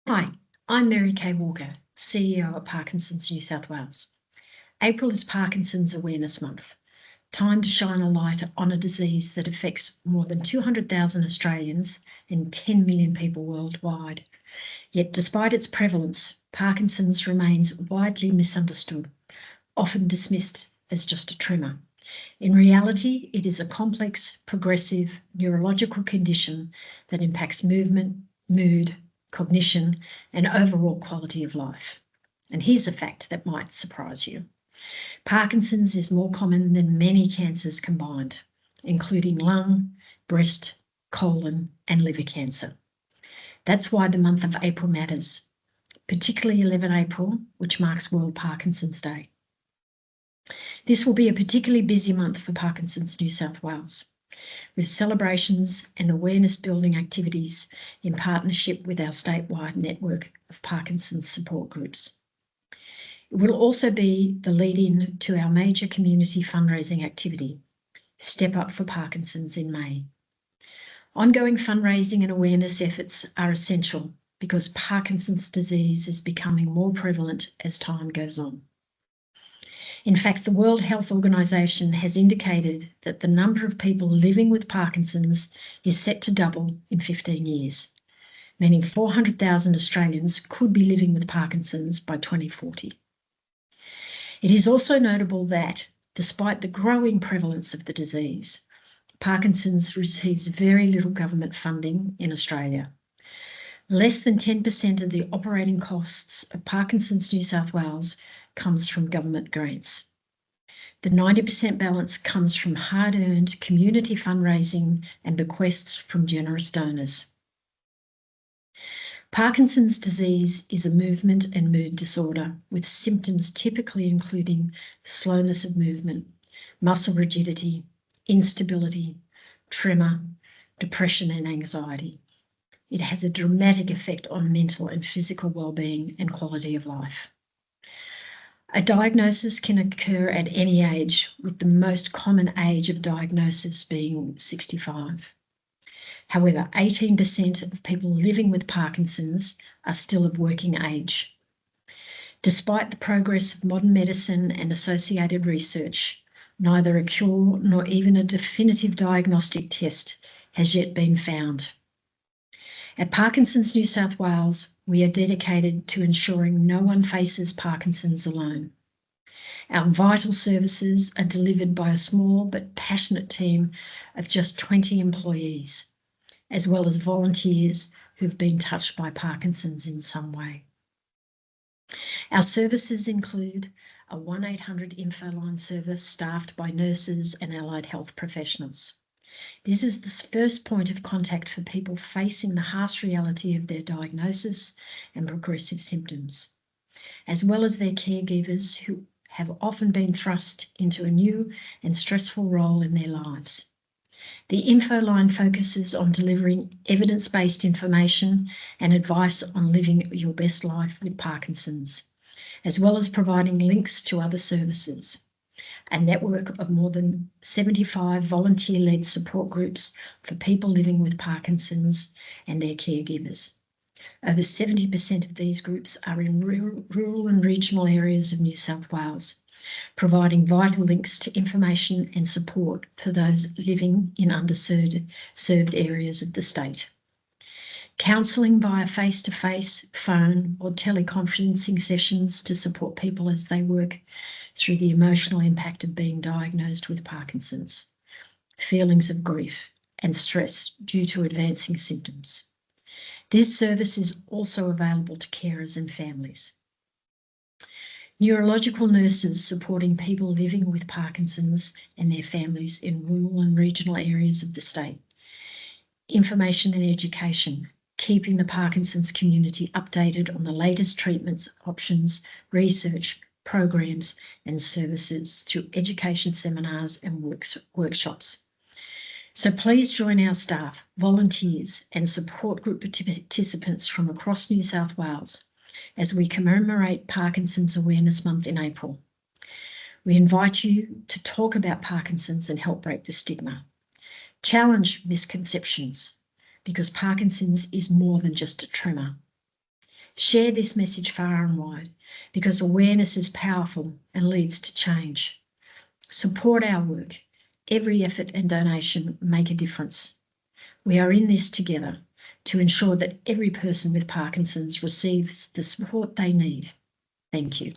Hi, I'm Mary Kay Walker, CEO at Parkinsons New South Wales. April is Parkinson's Awareness Month, time to shine a light on a disease that affects more than 200,000 Australians and 10 million people worldwide. Yet despite its prevalence, Parkinson's remains widely misunderstood, often dismissed as just a tremor. In reality, it is a complex, progressive neurological condition that impacts movement, mood, cognition, and overall quality of life. And here's a fact that might surprise you. Parkinson's is more common than many cancers combined, including lung, breast, colon, and liver cancer. That's why the month of April matters, particularly 11 April, which marks World Parkinson's Day. This will be a particularly busy month for Parkinsons New South Wales, with celebrations and awareness-building activities in partnership with our statewide network of Parkinson's support groups. It will also be the lead-in to our major community fundraising activity, Step Up for Parkinson's in May. Ongoing fundraising and awareness efforts are essential because Parkinson's disease is becoming more prevalent as time goes on. In fact, the World Health Organization has indicated that the number of people living with Parkinson's is set to double in 15 years, meaning 400,000 Australians could be living with Parkinson's by 2040. It is also notable that, despite the growing prevalence of the disease, Parkinson's receives very little government funding in Australia. Less than 10% of the operating costs of Parkinson's New South Wales comes from government grants. The 90% balance comes from hard-earned community fundraising and bequests from generous donors. Parkinson's disease is a movement and mood disorder with symptoms typically including slowness of movement, muscle rigidity, instability, tremor, depression and anxiety. It has a dramatic effect on mental and physical well-being and quality of life. A diagnosis can occur at any age, with the most common age of diagnosis being 65. However, 18% of people living with Parkinson's are still of working age. Despite the progress of modern medicine and associated research, neither a cure nor even a definitive diagnostic test has yet been found. At Parkinson's New South Wales, we are dedicated to ensuring no one faces Parkinson's alone. Our vital services are delivered by a small but passionate team of just 20 employees, as well as volunteers who've been touched by Parkinson's in some way. Our services include a 1-800 info line service staffed by nurses and allied health professionals. This is the first point of contact for people facing the harsh reality of their diagnosis and progressive symptoms, as well as their caregivers who have often been thrust into a new and stressful role in their lives. The info line focuses on delivering evidence-based information and advice on living your best life with Parkinson's, as well as providing links to other services. A network of more than 75 volunteer-led support groups for people living with Parkinson's and their caregivers. Over 70% of these groups are in rural and regional areas of New South Wales, providing vital links to information and support for those living in underserved areas of the state. Counselling via face-to-face, phone or teleconferencing sessions to support people as they work through the emotional impact of being diagnosed with Parkinson's, feelings of grief and stress due to advancing symptoms. This service is also available to carers and families. Neurological nurses supporting people living with Parkinson's and their families in rural and regional areas of the state. Information and education, keeping the Parkinson's community updated on the latest treatments, options, research, programs and services through education seminars and workshops. So please join our staff, volunteers and support group participants from across New South Wales as we commemorate Parkinson's Awareness Month in April. We invite you to talk about Parkinson's and help break the stigma. Challenge misconceptions, because Parkinson's is more than just a tremor. Share this message far and wide, because awareness is powerful and leads to change. Support our work. Every effort and donation make a difference. We are in this together to ensure that every person with Parkinson's receives the support they need. Thank you.